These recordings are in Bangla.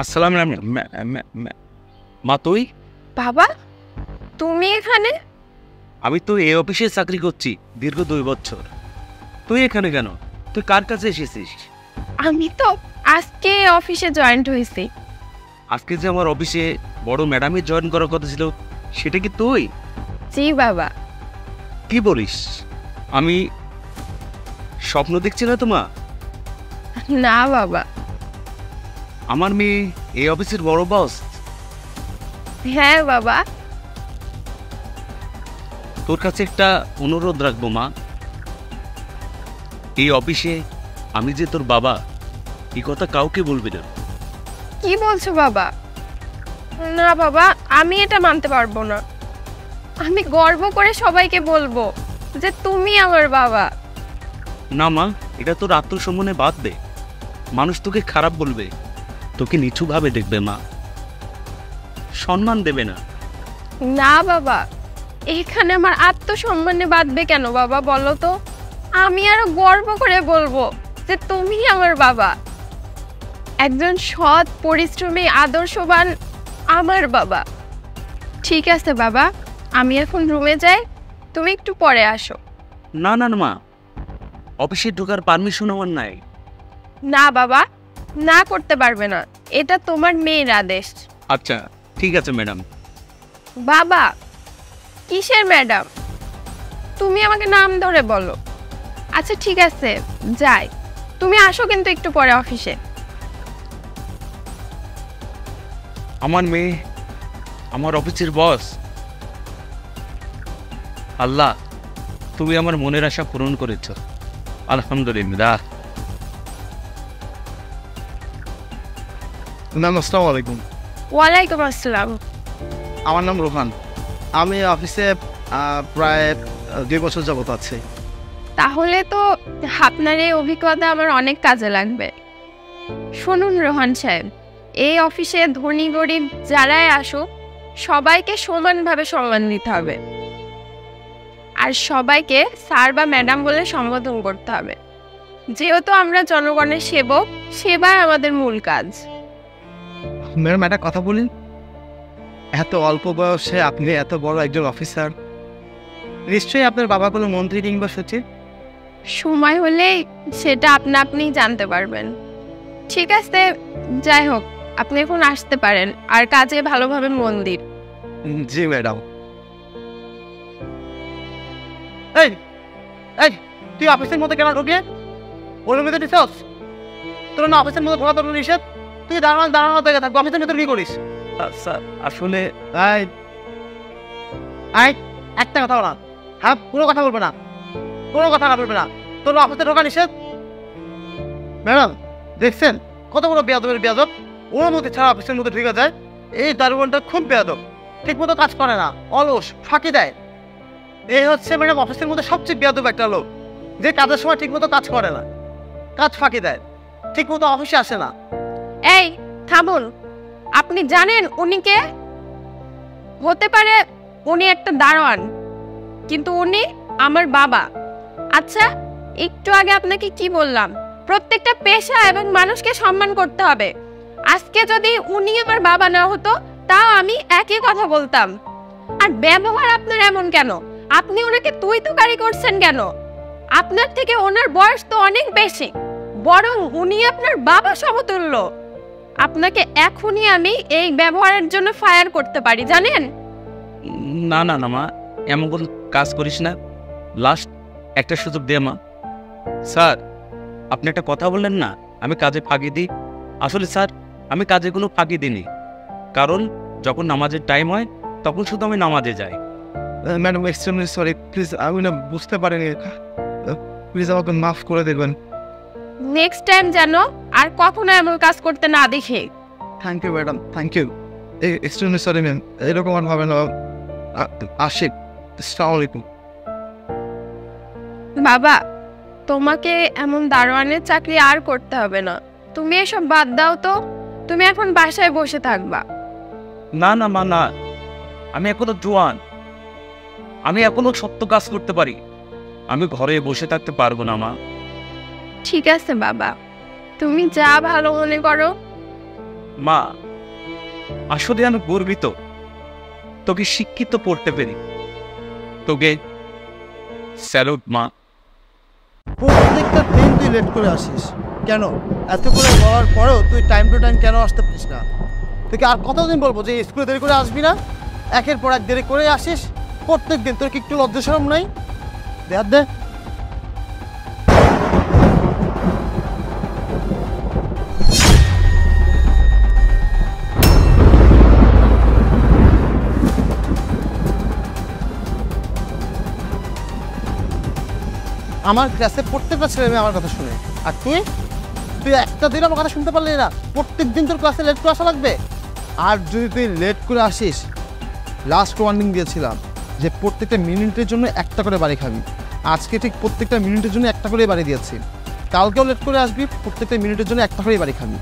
আসসালাম মা তুই? বাবা, তুমি এখানে? আমি তো এই অফিসে চাকরি করছি দীর্ঘ 2 বছর। তুই এখানে কেন? তুই কার কাছে এসেছিস? আমি তো আজকে অফিসে জয়েন্ট হয়েছি। আজকে যে আমার অফিসে বড় ম্যাডামে জয়েন করার কথা ছিল, সেটা কি তুই? জি বাবা। কি বলিস? আমি স্বপ্ন দেখছি না তো মা? না বাবা। আমার মেয়ে এই অফিসের বড় বস। হ্যাঁ বাবা। তোর কাছে একটা অনুরোধ রাখবো মা। এই অফিসে আমি যে তোর বাবা, এই কথা কাউকে বলবি না। কি বলছো বাবা? না বাবা, আমি এটা মানতে পারবো না। আমি গর্ব করে সবাইকে বলবো যে তুমি আমার বাবা। না মা, এটা তোর আত্মসম্মানে বাদ দে। মানুষ তোকে খারাপ বলবে, তোকে নিচুভাবে দেখবে মা, সম্মান দেবে না। না বাবা, এখানে আমার আত্মসম্মানে বাঁধবে কেন বাবা, বলো তো? আমি আরো গর্ব করে বলবো যে তুমি আমার বাবা। একজন সৎ, পরিশ্রমী, আদর্শবান আমার বাবা। ঠিক আছে বাবা, আমি এখন রুমে যাই, তুমি একটু পরে আসো। না না না মা, অফিসে ঢোকার পারমিশন আমার নাই। না বাবা, না করতে পারবে না, এটা তোমার মেয়ের আদেশ। আচ্ছা ঠিক আছে ম্যাডাম। বাবা, কিসের ম্যাডাম? তুমি আমাকে নাম ধরে বলো। আচ্ছা ঠিক আছে, যাই। তুমি আসো কিন্তু একটু পরে অফিসে। আমার মেয়ে আমার অফিসের বস। আল্লাহ, তুমি আমার মনের আশা পূরণ করেছ, আলহামদুলিল্লাহ। ম্যাম আসসালামু আলাইকুম। ওয়ালাইকুম আসসালাম। আমার নাম রোহান। আমি অফিসে প্রায় 2 বছর যাবত আছি। তাহলে তো আপনার এই অভিজ্ঞতা আমার অনেক কাজে লাগবে। শুনুন রোহান সাহেব, এই অফিসে ধনী গরিব যারাই আসুক, সবাইকে সমানভাবে সম্মান দিতে হবে, আর সবাইকে স্যার বা ম্যাডাম বলে সম্বোধন করতে হবে। যেহেতু আমরা জনগণের সেবক, সেবাই আমাদের মূল কাজ। ম্যাডাম একটা কথা বলি, এত অল্প বয়সে আপনি এত বড় একজন অফিসার, নিশ্চয়ই আপনার বাবা কোনো মন্ত্রী কিংবা সচিব? সময় হলেই সেটা আপনা আপনি জানতে পারবেন। ঠিক আছে, যাই হোক, আপনি এখন আসতে পারেন, আর কাজে ভালোভাবে মন দিন। জি ম্যাডাম। এই এই তুই অফিসের মধ্যে কেন ঢুকে অনুমতি দিছস? তোর না অফিসের মধ্যে ঢোকা তোর নিষেধ। তুই দাঁড়ানো থেকে থাকবো, অফিসের ভিতরে কি করিস? স্যার আসলে এই এই একটা কথা বলা, হ্যাঁ কোনো কথা বলবে না, কোনো কথা বলবে না। তোর অফিসে ঢোকা নিষেধ। ম্যাডাম দেখছেন কত বড় বেয়াদবের বেয়াদব, ওর মধ্যে ছাড়া অফিসের মধ্যে ঢুকে যায়। এই দারোয়ানটা খুব বেয়াদব, ঠিক মতো কাজ করে না, অলস, ফাঁকি দেয়। এই হচ্ছে ম্যাডাম অফিসের মধ্যে সবচেয়ে বেয়াদব একটা লোক, যে কাজের সময় ঠিক মতো কাজ করে না, কাজ ফাঁকি দেয়, ঠিক মতো অফিসে আসে না। এই থামুন, আপনি জানেন উনি কে? হতে পারে উনি একটা দারোয়ান, কিন্তু উনি আমার বাবা। আচ্ছা, একটু আগে আপনাকে কি বললাম? প্রত্যেকটা পেশা এবং মানুষকে সম্মান করতে হবে। আজকে যদি উনি আমার বাবা না হতো, তাও আমি একই কথা বলতাম। আর ব্যবহার আপনার এমন কেন? আপনি ওনাকে তুই তুকারি করছেন কেন? আপনার থেকে ওনার বয়স তো অনেক বেশি, বরং উনি আপনার বাবা সমতুল্য। আপনাকে এখনই আমি এই ব্যবহারের জন্য ফায়ার করতে পারি, জানেন? না না না মা, এমন কোনো কাজ করিস না। লাস্ট একটা সুযোগ দে মা। স্যার, আপনি একটা কথা বললেন না আমি কাজে ফাঁকি দিই। আসলে স্যার, আমি কাজে কোনো ফাঁকি দিইনি, কারণ যখন নামাজের টাইম হয় তখন শুধু আমি নামাজে যাই। ম্যাডাম এক্সট্রিমলি সরি, প্লিজ আমি না বুঝতে পারিনি, প্লিজ আমাকে মাফ করে দেবেন। নেক্সট টাইম যেন আর কখনো এমন কাজ করতে না দেখে। Thank you madam, thank you. Extremely sorry ma'am, এরকম আর হবে না। আশিক, আসসালামু আলাইকুম। বাবা, তোমাকে এমন দারোয়ানের চাকরি আর করতে হবে না। তুমি এসব বাদ দাও তো, তুমি এখন বাসায় বসে থাকবা। না না মা, না, আমি এখনো জোয়ান, আমি এখনো সত্য কাজ করতে পারি। আমি ঘরে বসে থাকতে পারবো না মা। ঠিক আছে বাবা, তুমি যা ভালো মনে করো। মা, আসলে আমি গর্বিত তোকে শিক্ষিত পড়তে পেরে। তোকে স্যালুট মা। প্রত্যেকটা দিন তুই লেট করে আসিস কেন? এত করে বলার পরেও তুই টাইম টু টাইম কেন আসতে পারিস না? তোকে আর কতদিন বলবো যে স্কুলে দেরি করে আসবি না? একের পর এক দেরি করে আসিস প্রত্যেক দিন। তোর কি একটু লজ্জা শরম নাই? দে। আমার ক্লাসে প্রত্যেকটা ছেলে মেয়ে আমার কথা শুনে, আর তুই একটা দিন আমার কথা শুনতে পারলি না? প্রত্যেক দিন তোর ক্লাসে লেট করে আসা লাগবে। আর যদি তুই লেট করে আসিস, লাস্ট ওয়ার্নিং দিয়েছিলাম যে প্রত্যেকটা মিনিটের জন্য একটা করে বাড়ি খাবি। আজকে ঠিক প্রত্যেকটা মিনিটের জন্য একটা করে বাড়ি দিয়েছি। কালকেও লেট করে আসবি, প্রত্যেকটা মিনিটের জন্য একটা করেই বাড়ি খাবি।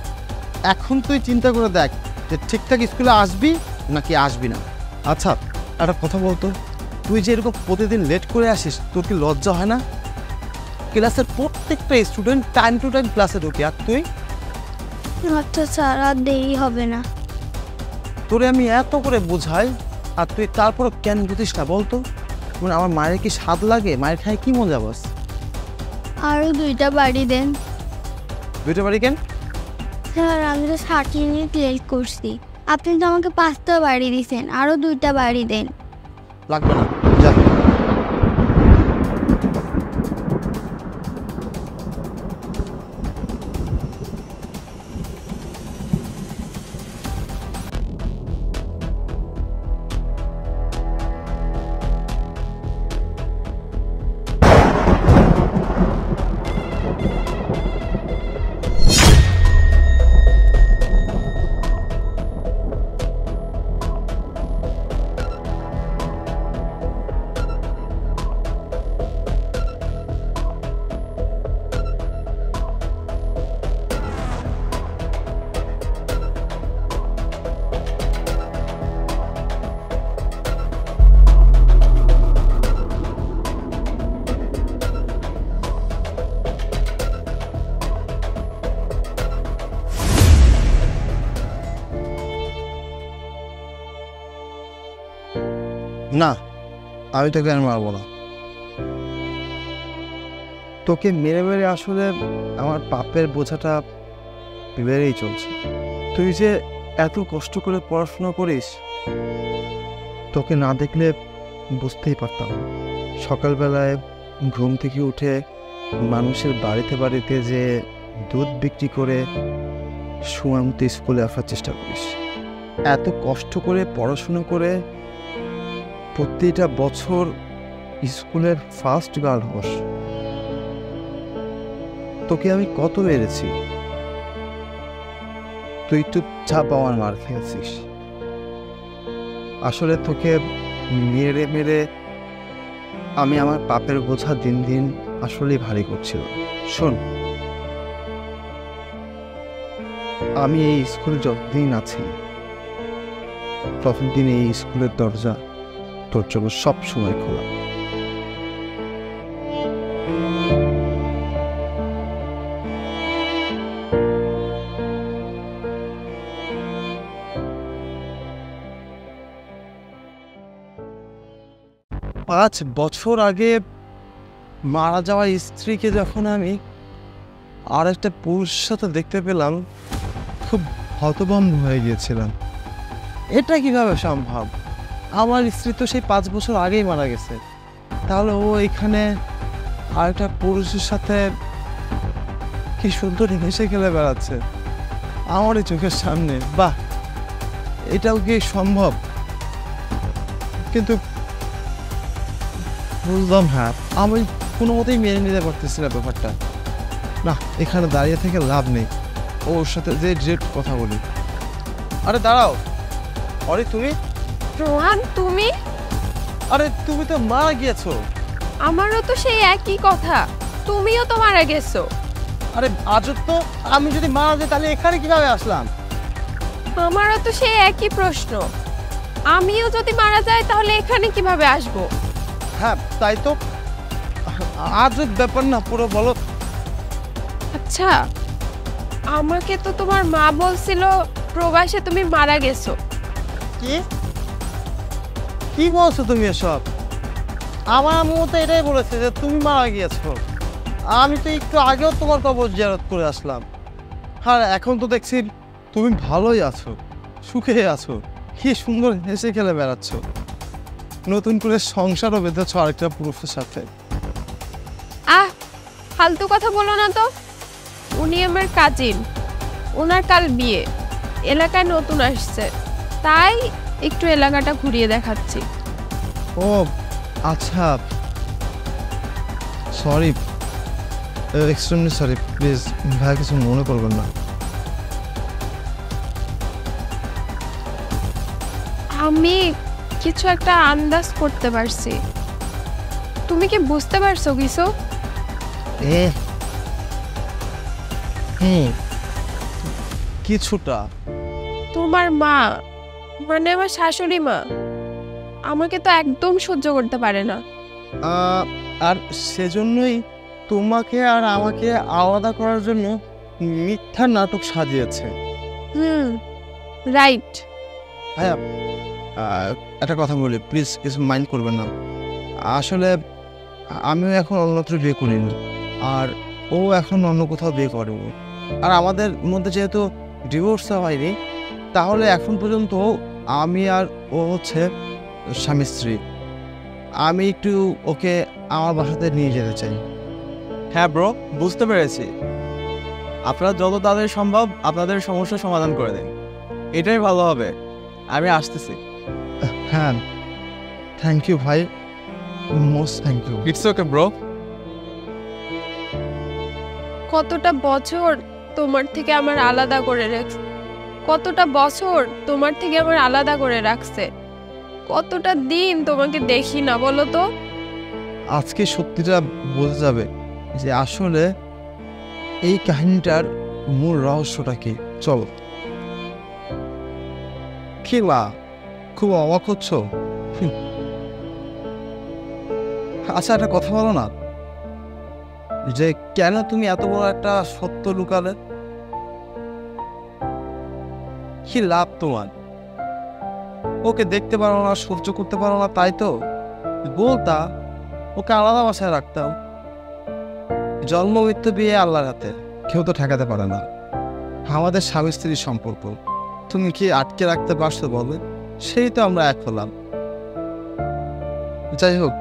এখন তুই চিন্তা করে দেখ যে ঠিকঠাক স্কুলে আসবি নাকি আসবি না। আচ্ছা, একটা কথা বলতো, তুই যে এরকম প্রতিদিন লেট করে আসিস, তোর কি লজ্জা হয় না? ক্লাসের প্রত্যেকটা স্টুডেন্ট টাইম টু টাইম ক্লাসে ঢোকে, আর তুই? আচ্ছা স্যার, আর দেরি হবে না। তোরে আমি এত করে বোঝাই আর তুই তারপরও কেন বুঝিস না বলতো? মানে আমার মায়ের কি স্বাদ লাগে? মায়ের খায় কি মজা বস? আরও 2টা বাড়ি দেন। 2টা বাড়ি কেন? স্যার, আমি তো 60 মিনিট লেট করছি। আপনি তো আমাকে 5টা বাড়ি দিয়েছেন, আরও 2টা বাড়ি দেন। লাগবে না, যা। না, আমি তোকে আর মারবো না। তোকে মেরে মেরে আসলে আমার পাপের বোঝাটা বেড়েই চলছে। তুই যে এত কষ্ট করে পড়াশোনা করিস, তোকে না দেখলে বুঝতেই পারতাম না। সকালবেলায় ঘুম থেকে উঠে মানুষের বাড়িতে বাড়িতে যে দুধ বিক্রি করে সময় মতো স্কুলে আসার চেষ্টা করিস। এত কষ্ট করে পড়াশোনা করে প্রতিটা বছর স্কুলের ফার্স্ট গার্ল হস। তোকে আমি কত মেরেছি, তুই চুপচাপ আমার মার খেয়েছিস। আসলে তোকে মেরে মেরে আমি আমার পাপের বোঝা দিন দিন আসলেই ভারী করছিল। শোন, আমি এই স্কুলে যতদিন আছি ততদিন এই স্কুলের দরজা তোর জন্য সব সময় খোলা। পাঁচ বছর আগে মারা যাওয়া স্ত্রীকে যখন আমি আর একটা পুরুষের সাথে দেখতে পেলাম, খুব হতভম্ব হয়ে গিয়েছিলাম। এটা কিভাবে সম্ভব? আমার স্ত্রী তো সেই 5 বছর আগেই মারা গেছে, তাহলে ও এখানে আরেকটা পুরুষের সাথে কি সুন্দর হেসে খেলে বেড়াচ্ছে আমারই চোখের সামনে। বাহ, এটাও কি সম্ভব? কিন্তু বুঝলাম, হ্যাঁ, আমি কোনো মতেই মেনে নিতে পারতেছি না ব্যাপারটা। না, এখানে দাঁড়িয়ে থেকে লাভ নেই, ওর সাথে যে ডিরেক্ট কথা বলি। আরে দাঁড়াও, আরে তুমি? রোহান, তুমি? আরে তুমি তো মারা গিয়েছো। আমারও তো সেই একই কথা, তুমিও তো মারা গেছো। আরে আজব তো, আমি যদি মারা যাই তাহলে এখানে কিভাবে আসলাম? আমারও তো সেই একই প্রশ্ন, আমিও যদি মারা যাই তাহলে এখানে কিভাবে আসবো? হ্যাঁ, তাই তো। আজব ব্যাপার না পুরো, বলো। আচ্ছা, আমাকে তো তোমার মা বলছিল প্রবাসে তুমি মারা গেছো। কি কি বলছো তুমি এসব? আমার আম্মু তো এটাই বলেছে যে তুমি মারা গিয়েছো। আমি তো একটু আগেও তোমার কবর জিয়ারত করে আসলাম, আর এখন তো দেখছি তুমি ভালোই আছো, সুখে আছো, কি সুন্দর হেসে খেলে বেড়াচ্ছ, নতুন করে সংসারও বেঁধেছ আরেকটা পুরুষের সাথে। ফালতু কথা বলো না তো। উনি আমার কাজিন, ওনার কাল বিয়ে, এলাকায় নতুন আসছে, তাই একটু এলাকাটা ঘুরিয়ে দেখাচ্ছি। ও আচ্ছা, সরি, এক্সট্রিমলি সরি, প্লিজ ভাই কিছু মনে করবেন না। আমি কিছু একটা আন্দাজ করতে পারছি। তুমি কি বুঝতে পারছো কিছু? কিছুটা। তোমার মা, মানে আমার শাশুড়ি মা, আমাকে তো একদম সহ্য করতে পারে না। আর সেজন্যই তোমাকে আর আমাকে আলাদা করার জন্য মিথ্যা নাটক সাজিয়েছে। রাইট। ভাইয়া একটা কথা বলি, প্লিজ কিছু মাইন্ড করবেন না। আসলে আমিও এখন অন্যত্র বিয়ে করিনি, আর ও এখন অন্য কোথাও বিয়ে করেনি। আর আমাদের মধ্যে যেহেতু ডিভোর্স হয়নি, তাহলে এখন পর্যন্ত আমি আর ও হচ্ছে স্বামী স্ত্রী। আমি একটু ওকে আমার বাসাতে নিয়ে যেতে চাই। হ্যাঁ ব্রো, বুঝতে পেরেছি। আপনারা যত তাড়াতাড়ি সম্ভব আপনাদের সমস্যার সমাধান করে দিন, এটাই ভালো হবে। আমি আসতেছি। হ্যাঁ, থ্যাংক ইউ ভাই, most thank you. It's okay bro. কতটা বছর তোমার থেকে আমার আলাদা করে রাখছে, কতটা বছর তোমার থেকে আমার আলাদা করে রাখছে, কতটা দিন তোমাকে দেখি না বলো তো। আজকে সত্যিটা বোঝা যাবে যে আসলে এই কাহিনীটার মূল রহস্যটা কি। চলো। কি বা খুব অবাক হচ্ছ? আচ্ছা, একটা কথা বলো না, যে কেন তুমি এত বড় একটা সত্য লুকালে? কি লাভ তোমার? ওকে দেখতে পারো না, সহ্য করতে পারো না, তাই তো বলতা ওকে আলাদা বাসায় রাখতাম। জন্ম মৃত্যু বিয়ে আল্লাহর হাতে, কেউ তো ঠেকাতে পারে না। আমাদের স্বামী স্ত্রীর সম্পর্ক তুমি কি আটকে রাখতে পারছো বলো? সেই তো আমরা এক হলাম। যাই হোক,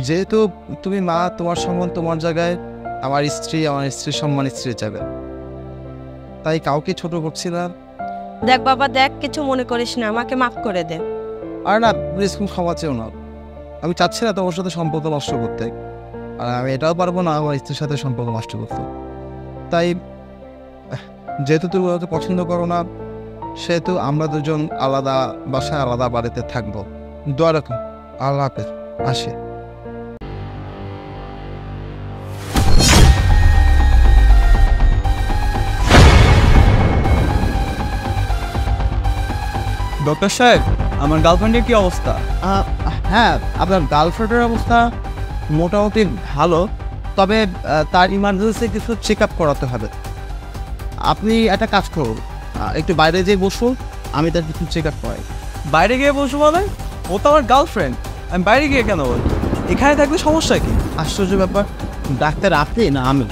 যেহেতু তুমি মা, তোমার সম্মান তোমার জায়গায়, আমার স্ত্রী আমার স্ত্রীর সম্মান স্ত্রীর জায়গায়, তাই কাউকে ছোট করছি না। দেখ বাবা দেখ, কিছু মনে করিস না, আমাকে মাফ করে দে। আর না প্লিজ, কোনো ক্ষমা চেও না। আমি চাচ্ছি না তোমার সাথে সম্পর্ক নষ্ট করতে, আর আমি এটাও পারবো না আমার স্ত্রীর সাথে সম্পর্ক নষ্ট করতে। তাই যেহেতু তুমি ওকে পছন্দ করো না, সেহেতু আমরা দুজন আলাদা বাসায় আলাদা বাড়িতে থাকবো। দোয়া রাখো। আল্লাহ হাফেজ। আসে। ডক্টর সাহেব, আমার গার্লফ্রেন্ডের কি অবস্থা? হ্যাঁ, আপনার গার্লফ্রেন্ডের অবস্থা মোটামুটি ভালো, তবে তার ইমার্জেন্সি কিছু চেক আপ করাতে হবে। আপনি একটা কাজ করুন, একটু বাইরে যেয়ে বসুন, আমি তার কিছু চেক আপ করাই। বাইরে গিয়ে বসবো মানে? ও তো আমার গার্লফ্রেন্ড, আমি বাইরে গিয়ে কেন বলবো? এখানে থাকলে সমস্যা কি? আশ্চর্য ব্যাপার, ডাক্তার আপনি না আমি?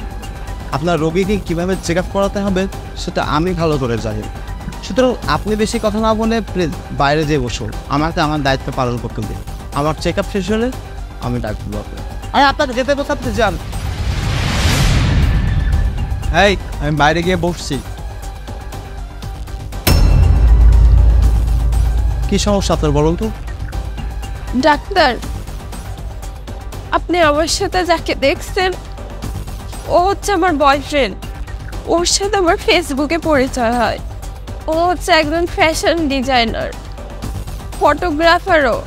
আপনার রোগীকে কীভাবে চেক আপ করাতে হবে সেটা আমি ভালো করে জানি। সুতরাং আপনি বেশি কথা না বলে প্লিজ বাইরে যেয়ে বসুন, আমাকে আমার দায়িত্ব পালন করতে দিন। আমার চেক আপ শেষ হলে আমি ডাক্তার আপনার। আরে আপনাকে যেতে বসে আপনি যান। এই, আমি বাইরে গিয়ে বসছি। কি সমস্যা আপনার বলুন তো? ডাক্তার, আপনি আমার সাথে যাকে দেখছেন ও হচ্ছে আমার বয়ফ্রেন্ড। ওর সাথে আমার ফেসবুকে পরিচয় হয়। ও হচ্ছে একজন ফ্যাশন ডিজাইনার, ফটোগ্রাফারও।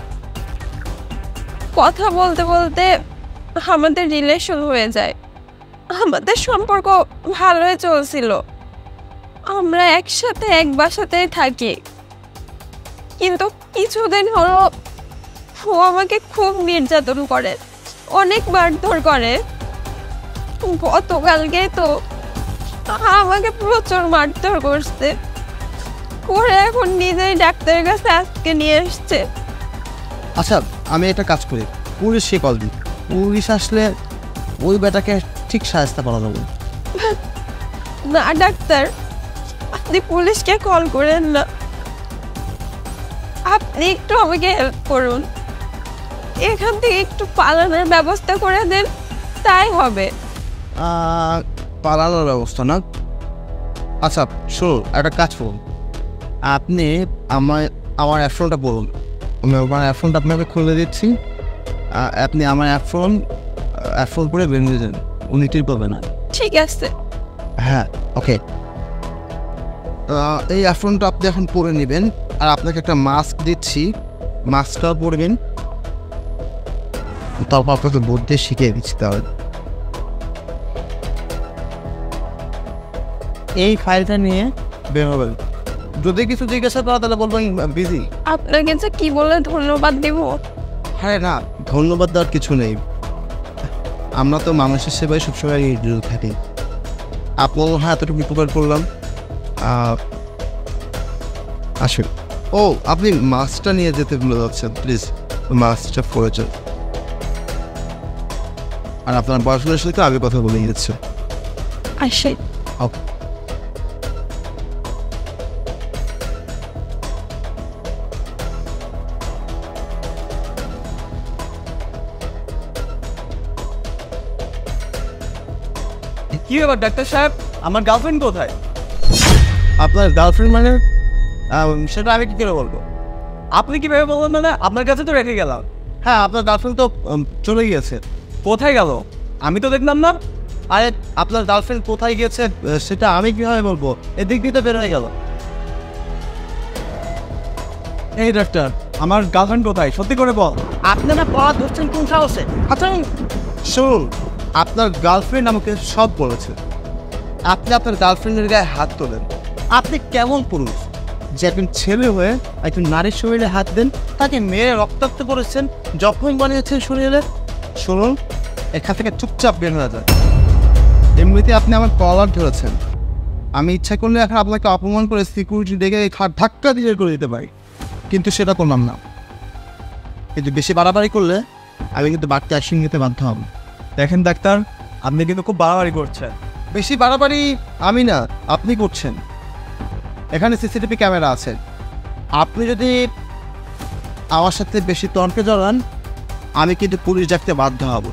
কথা বলতে বলতে আমাদের রিলেশন হয়ে যায়। আমাদের সম্পর্ক ভালোই চলছিল, আমরা একসাথে এক বাসাতেই থাকি। কিন্তু কিছুদিন হলো ও আমাকে খুব নির্যাতন করে, অনেক মারধর করে। গতকালকে তো আমাকে প্রচুর মারধর করছে। করে এখন নিজেই ডাক্তারের কাছে আজকে নিয়ে এসছে। আচ্ছা আমি একটা কাজ করি, পুলিশে কল দিই, পুলিশ আসলে ওই বেটাকে ঠিক সাহায্য করা যাবে। না ডাক্তার, আপনি পুলিশকে কল করেন না, আপনি একটু আমাকে হেল্প করুন, এখান থেকে একটু পালানোর ব্যবস্থা করে দেন, তাই হবে। পালানোর ব্যবস্থা না? আচ্ছা শুনুন, একটা কাজ করুন, আপনি আমার অ্যাফোনটা বলুন, আমি আমার অ্যাফোনটা আপনাকে খুলে দিচ্ছি, আপনি আমার অ্যাফোন করে বেরিয়ে যান, উনি টিপ পাবে না। ঠিক আছে। হ্যাঁ ওকে, এই অ্যাফোনটা আপনি এখন পরে নেবেন, আর আপনাকে একটা মাস্ক দিচ্ছি, মাস্কটাও পরবেন, তারপর আপনাকে বুদ্ধি শিখিয়ে দিচ্ছি। তাহলে এই ফাইলটা নিয়ে বের হবেন, যদি কিছু জিজ্ঞাসা করা তাহলে বলবেন বিজি। আপনাকে যে কি বলে ধন্যবাদ দিব? হ্যাঁ না, ধন্যবাদ দেওয়ার কিছু নেই, আমরা তো মানুষের সেবায় সবসময় নিয়োজিত থাকি। আপনার হ্যাঁ এতটুকু উপকার করলাম, আসুন। ও আপনি মাস্কটা নিয়ে যেতে ভুলে যাচ্ছেন, প্লিজ মাস্কটা পরে যান। আর আপনার বয়সগুলোর সাথে আগে কথা বলে গেছে। আসে। ওকে। কি ব্যাপার ডাক্তার সাহেব, আমার গার্লফ্রেন্ড কোথায়? আপনার গার্লফ্রেন্ড মানে সেটা আমি কি করে বলবো? আপনি কিভাবে বললেন? মানে আপনার কাছে তো রেখে গেলাম। হ্যাঁ আপনার গার্লফ্রেন্ড তো চলে গিয়েছে। কোথায় গেল? আমি তো দেখলাম না। আরে আপনার গার্লফ্রেন্ড কোথায় গিয়েছে সেটা আমি কিভাবে বলবো? এদিক দিয়ে তো বের হয়ে গেল। এই ডাক্তার, আমার গার্লফ্রেন্ড কোথায় সত্যি করে বল। আপনারা পড়া ধরছেন কোন সাহসে? আচ্ছা শুনুন, আপনার গার্লফ্রেন্ড আমাকে সব বলেছে, আপনি আপনার গার্লফ্রেন্ডের গায়ে হাত তোলেন। আপনি কেমন পুরুষ যে একজন ছেলে হয়ে একজন নারীর শরীরে হাত দেন, তাকে মেরে রক্তাক্ত করেছেন, জখম বানিয়েছেন শরীরে। শুনুন, এখান থেকে চুপচাপ বের হয়ে যায়। এমনিতে আপনি আমার কলার ধরেছেন, আমি ইচ্ছা করলে এখন আপনাকে অপমান করে সিকিউরিটি ডেকে ধাক্কা দিয়ে করে দিতে পারি, কিন্তু সেটা করলাম না। কিন্তু বেশি বাড়াবাড়ি করলে আমি কিন্তু বাড়তি অ্যাকশন নিতে বাধ্য হব। দেখেন ডাক্তার, আপনি কিন্তু খুব বাড়াবাড়ি করছেন। বেশি বাড়াবাড়ি আমি না, আপনি করছেন। এখানে সিসিটিভি ক্যামেরা আছে, আপনি যদি আমার সাথে বেশি তর্কে জড়ান আমি কিন্তু পুলিশ ডাকতে বাধ্য হব।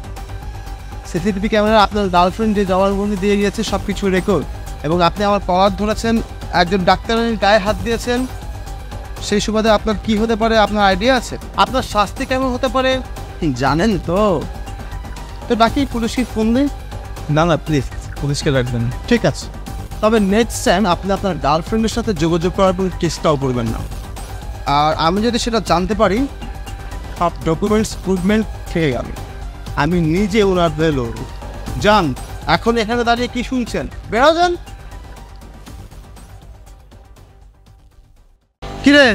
সিসিটিভি ক্যামেরা আপনার গার্লফ্রেন্ড যে জবানবন্দি দিয়ে গিয়েছে সব কিছু রেকর্ড, এবং আপনি আমার কলার ধরেছেন, একজন ডাক্তারের গায়ে হাত দিয়েছেন, সেই সুবাদে আপনার কি হতে পারে আপনার আইডিয়া আছে? আপনার শাস্তি কেমন হতে পারে জানেন তো? তো বাকি পুলিশকে ফোন দিন। না না প্লিজ, পুলিশকে রাখবেন। ঠিক আছে, তবে নেক্সট টাইম আপনি আপনার গার্লফ্রেন্ডের সাথে যোগাযোগ করার কোনো চেষ্টাও করবেন না। আর আমি যদি সেটা জানতে পারি, সব ডকুমেন্টস প্রুভমেন্ট থেকে যাবে, আমি নিজে ওনার বেলো যান। এখন এখানে দাঁড়িয়ে কি শুনছেন? বেরো যান। কিরে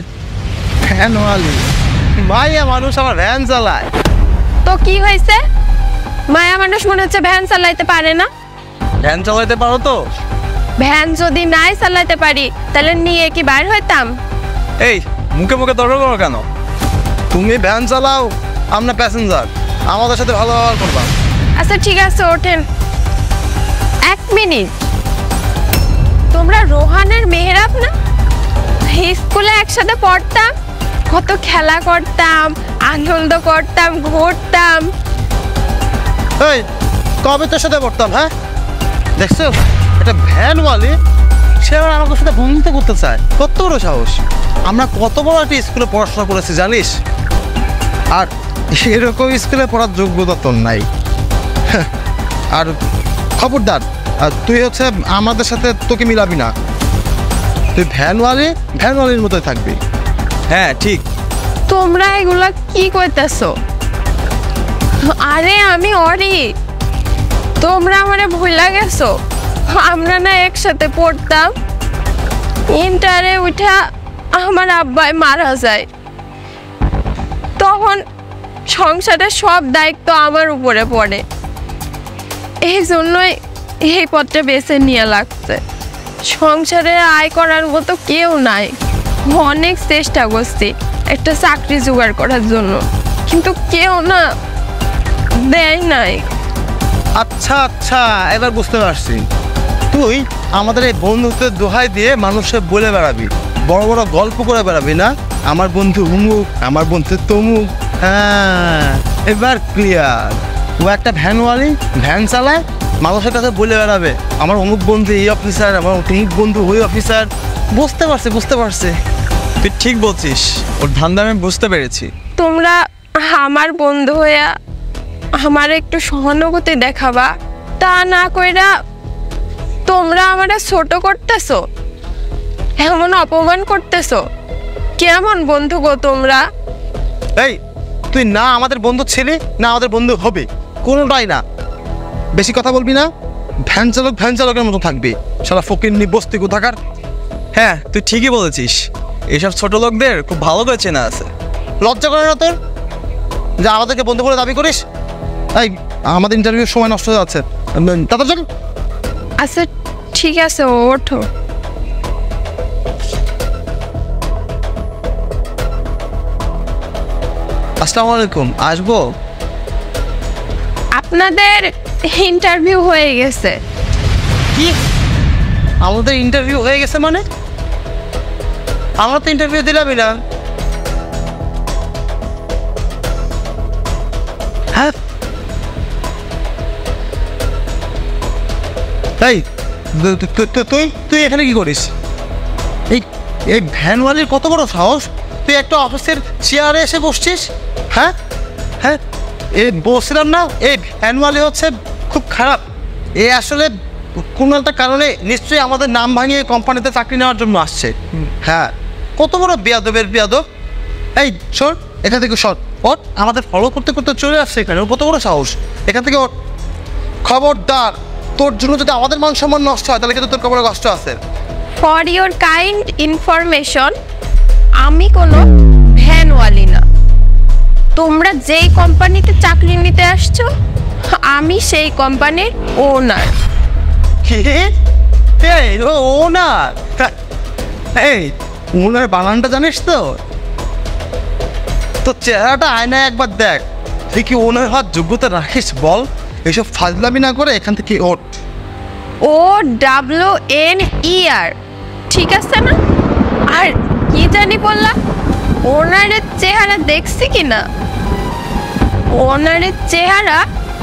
ভ্যান ওয়ালি, মাইয়া মানুষ আমার ভ্যান চালায়। তো কি হয়েছে? মায়া মানুষ মনে হচ্ছে ভ্যান চালাইতে পারে না। ভ্যান চালাইতে পারো তো? ভ্যান যদি নাই চালাইতে পারি তাহলে নিয়ে কি বাইর হইতাম? এই মুখে মুখে তর্ক করো কেন? তুমি ভ্যান চালাও, আমরা প্যাসেঞ্জার, আমাদের সাথে ভালো ব্যবহার করবা। আচ্ছা ঠিক আছে, ওঠেন। 1 মিনিট, তোমরা রোহানের মেহরাব না? স্কুলে একসাথে পড়তাম, কত খেলা করতাম, আনন্দ করতাম, ঘুরতাম। এই কবে তোর সাথে পড়তাম? হ্যাঁ দেখছো, এটা ভ্যানওয়ালি, সে আবার আমাদের সাথে বন্ধুত্ব করতে চায়। কত বড় সাহস! আমরা কত বড় একটা স্কুলে পড়াশোনা করেছি জানিস? আর এরকম স্কুলে পড়ার যোগ্যতা তোর নাই। আর খবরদার, আর তুই হচ্ছে আমাদের সাথে তোকে মিলাবি না। তুই ভ্যানওয়ালির মতোই থাকবি। হ্যাঁ ঠিক। তোমরা এগুলা কি কইতেছো? আরে আমি অরি, তোমরা আমারে ভুলা গেছো। আমরা না একসাথে পড়তাম, ইন্টারে উঠা আমার আব্বাই মারা যায়, তখন সংসারের সব দায়িত্ব আমার উপরে পড়ে। এই জন্যই এই পথটা বেছে নিয়ে লাগছে। সংসারে আয় করার মতো কেউ নাই। অনেক চেষ্টা করছি একটা চাকরি জোগাড় করার জন্য, কিন্তু কেউ না দেয় নাই। আচ্ছা আচ্ছা, এবার বুঝতে পারছি। তুই আমাদের এই বন্ধুত্বের দোহাই দিয়ে মানুষে বলে বেড়াবি, বড় বড় গল্প করে বেড়াবি না, আমার বন্ধু উমুক, আমার বন্ধু তমুক। হ্যাঁ, এবার ক্লিয়ার। ও একটা ভ্যানওয়ালি, ভ্যান চালায়, মানুষের কাছে বলে বেড়াবে আমার অমুক বন্ধু এই অফিসার, আমার অমুক বন্ধু ওই অফিসার। বুঝতে পারছি বুঝতে পারছি। তুই ঠিক বলছিস, ওর ধান্দা আমি বুঝতে পেরেছি। তোমরা আমার বন্ধু হইয়া আমার একটু সহানুভূতি দেখাবা, তা না কইরা তোমরা আমারে ছোট করতেছো, এমন অপমান করতেছো। কেমন বন্ধু গো তোমরা? এই, তুই না আমাদের বন্ধু ছিলি না আমাদের বন্ধু হবে, কোনোটাই না। বেশি কথা বলবি না, ভ্যান চালকের মতো থাকবি, সারা ফকিন্নি বস্তি কোথাকার। হ্যাঁ, তুই ঠিকই বলেছিস, এইসব ছোট লোকদের খুব ভালো করে চেনা আছে। লজ্জা করে না তোর যে আমাদেরকে বন্ধু বলে দাবি করিস? এই, আমাদের ইন্টারভিউর সময় নষ্ট হয়ে যাচ্ছে, তাড়াতাড়ি চল। আচ্ছা ঠিক আছে, ওঠো। আসসালামু আলাইকুম, আসবো? আপনাদের ইন্টারভিউ হয়ে গেছে। কি আমাদের ইন্টারভিউ হয়ে গেছে মানে? আমরা তো ইন্টারভিউ দিলামই না। হ্যাঁ, এই তুই এখানে কি করিস? এই এই ভ্যানওয়ালির কত বড় সাহস, তুই একটা অফিসের চেয়ারে এসে বসছিস? হ্যাঁ হ্যাঁ, বলছিলাম না এই ভ্যানওয়ালি হচ্ছে খুব খারাপ। এ আসলে কোনো একটা কারণে নিশ্চয়ই আমাদের নাম ভাঙিয়ে কোম্পানিতে চাকরি নেওয়ার জন্য আসছে। হ্যাঁ, কত বড় বেয়াদবের বেয়াদব। এই সর, এখান থেকে সর, ওর আমাদের ফলো করতে করতে চলে আসছে এখানে, ওর কত বড় সাহস। এখান থেকে ওর, খবরদার, তোর জন্য যদি আমাদের মান সম্মান নষ্ট হয় তাহলে কিন্তু তোর খবরে কষ্ট আছে। ফর ইওর কাইন্ড ইনফরমেশন, আমি কোনো ভ্যানওয়ালি না। তোমরা যেই কোম্পানিতে চাকরি নিতে আসছো আমি সেই কোম্পানির ওনার। ওনার? এই ওনার বানানটা জানিস তো? তো চেহারাটা আয়নায় একবার দেখ, তুই কি ওনার হওয়ার যোগ্যতা রাখিস বল? এসব ফাজলামি না করে এখান থেকে ওঠ। OWNER, ঠিক আছে না? আর কি জানি বললা, ওনারের চেহারা দেখছি কিনা? ওনারের চেহারা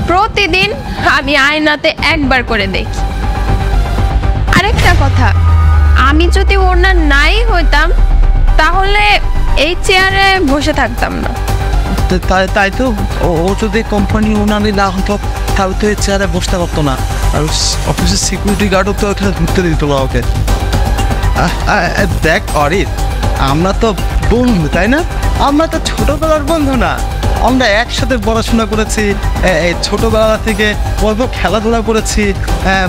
প্রতিদিন আমি আয়নাতে একবার করে দেখি। আরেকটা কথা, আমি যদি ওনার নাই হইতাম তাহলে এই চেয়ারে বসে থাকতাম না। তাই তো, ও যদি কোম্পানি ওনারই না হতো তাহলে তো এই চেয়ারে বসতে পারতো না, আর অফিসের সিকিউরিটি গার্ডও তো এখানে ঢুকতে দিত না ওকে। দেখ অরিত, আমরা তো বন্ধু তাই না? আমরা তো ছোটবেলার বন্ধু না, আমরা একসাথে পড়াশোনা করেছি, ছোটবেলা থেকে কত খেলাধুলা করেছি। হ্যাঁ,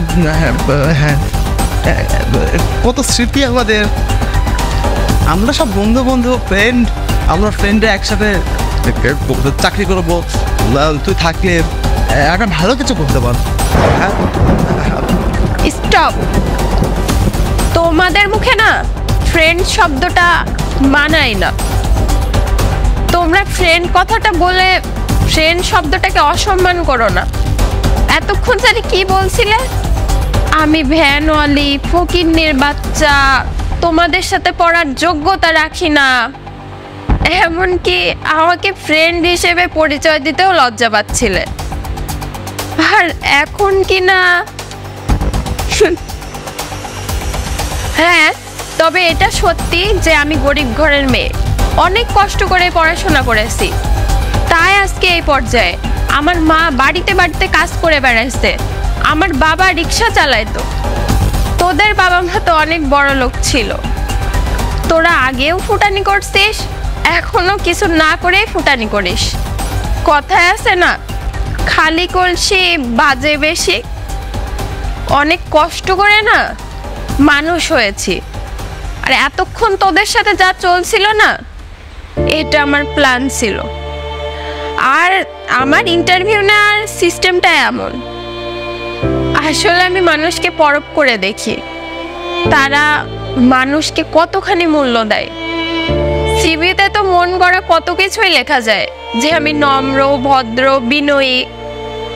কত স্মৃতি আমাদের। আমরা সব বন্ধু বন্ধু ফ্রেন্ড, আমরা ফ্রেন্ডে একসাথে চাকরি করবো, তুই থাকলে একটা ভালো কিছু করতে পার। স্টপ। তোমাদের মুখে না ফ্রেন্ড শব্দটা মানায় না। তোমরা ফ্রেন্ড কথাটা বলে ফ্রেন্ড শব্দটাকে অসম্মান করো না। এতক্ষণ জানি কি বলছিলে? আমি ভ্যানওয়ালি, ফকিন্নির বাচ্চা, তোমাদের সাথে পড়ার যোগ্যতা রাখি না, এমনকি আমাকে ফ্রেন্ড হিসেবে পরিচয় দিতেও লজ্জা পাচ্ছিলে। আর এখন কি না? হ্যাঁ, তবে এটা সত্যি যে আমি গরিব ঘরের মেয়ে, অনেক কষ্ট করে পড়াশোনা করেছি, তাই আজকে এই পর্যায়ে। আমার মা বাড়িতে বাড়িতে কাজ করে বেড়াইছে, আমার বাবা রিক্সা চালাইতো। তোদের বাবা মা তো অনেক বড় লোক ছিল। তোরা আগেও ফুটানি করছিস, এখনো কিছু না করে ফুটানি করিস। কথায় আছে না, খালি কলসি বাজে বেশি। অনেক কষ্ট করে না মানুষ হয়েছি, আর এতক্ষণ তোদের সাথে যা চলছিল না, এটা আমার প্ল্যান ছিল। আর আমার ইন্টারভিউ নেওয়ার সিস্টেমটা এমন, আসলে আমি মানুষকে পরখ করে দেখি তারা মানুষকে কতখানি মূল্য দেয়। সিভিতে তো মন গড়া কত কিছুই লেখা যায় যে আমি নম্র, ভদ্র, বিনয়ী,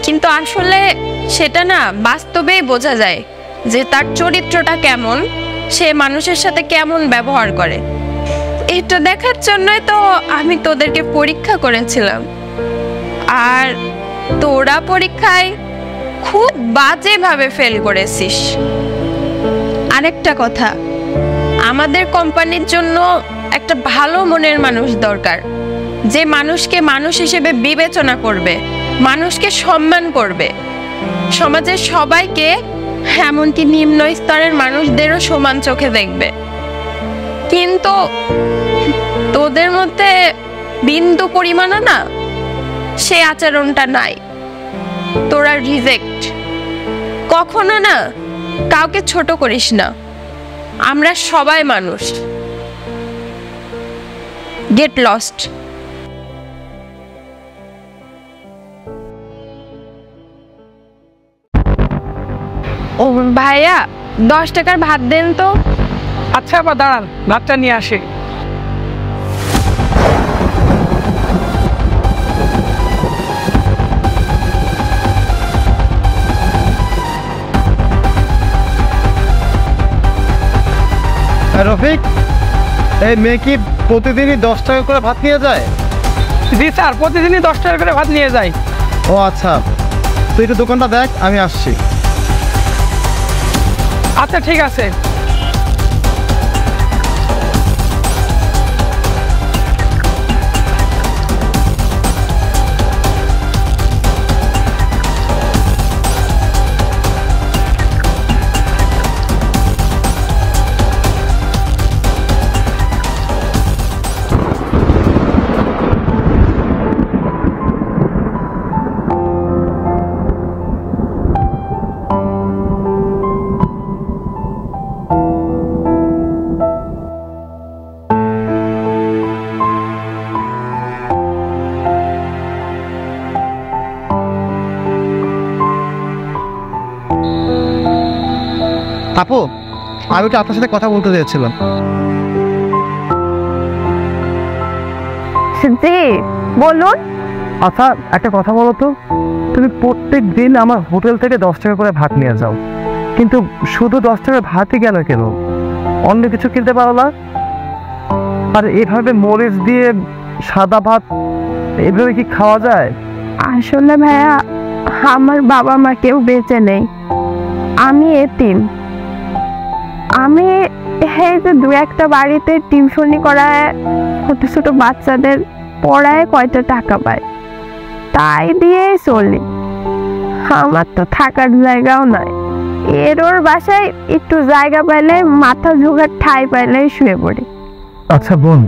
কিন্তু আসলে সেটা না বাস্তবেই বোঝা যায় যে তার চরিত্রটা কেমন, সে মানুষের সাথে কেমন ব্যবহার করে। এটা দেখার জন্যই তো আমি তোদেরকে পরীক্ষা করেছিলাম, আর তোরা পরীক্ষায় খুব বাজেভাবে ফেল করেছিস। আরেকটা কথা, আমাদের কোম্পানির জন্য একটা ভালো মনের মানুষ দরকার, যে মানুষকে মানুষ হিসেবে বিবেচনা করবে, মানুষকে সম্মান করবে, সমাজের সবাইকে এমনকি নিম্ন স্তরের মানুষদেরও সমান চোখে দেখবে। কিন্তু তোদের মধ্যে বিন্দু পরিমাণও না সে আচরণটা নাই। তোরা রিজেক্ট। কখনো না কাউকে ছোট করিস না, আমরা সবাই মানুষ। Get lost. ও ভাইয়া, 10 টাকার ভাত দেন তো। আচ্ছা, আবার দাঁড়ান, ভাতটা নিয়ে আসে। রফিক, এই মেয়ে কি প্রতিদিনই 10 টাকা করে ভাত নিয়ে যায়? জি স্যার, প্রতিদিনই 10 টাকা করে ভাত নিয়ে যাই। ও আচ্ছা, তুই একটু দোকানটা দেখ, আমি আসছি। আচ্ছা ঠিক আছে। আপু, আমি তো আপনার সাথে কথা বলতে চেয়েছিলাম। জি বলুন। আচ্ছা, একটা কথা বলো তো, তুমি প্রত্যেক দিন আমার হোটেল থেকে 10 টাকা করে ভাত নিয়ে যাও, কিন্তু শুধু 10 টাকার ভাতই কেন অন্য কিছু কিনতে পারো না? আর এভাবে মরিচ দিয়ে সাদা ভাত এভাবে কি খাওয়া যায়? আসলে ভাইয়া, আমার বাবা মা কেউ বেঁচে নেই, আমি এতিম। আমি এই যে 2-1টা বাড়িতে টিউশনি করায়, ছোট ছোট বাচ্চাদের পড়ায় কয়টা টাকা পায়, তাই দিয়েই চলি। আমার তো থাকার জায়গাও নাই। ওর বাসায় একটু জায়গা পাইলে, মাথা ঝোঁকার ঠাঁই পাইলেই শুয়ে পড়ি। আচ্ছা বোন,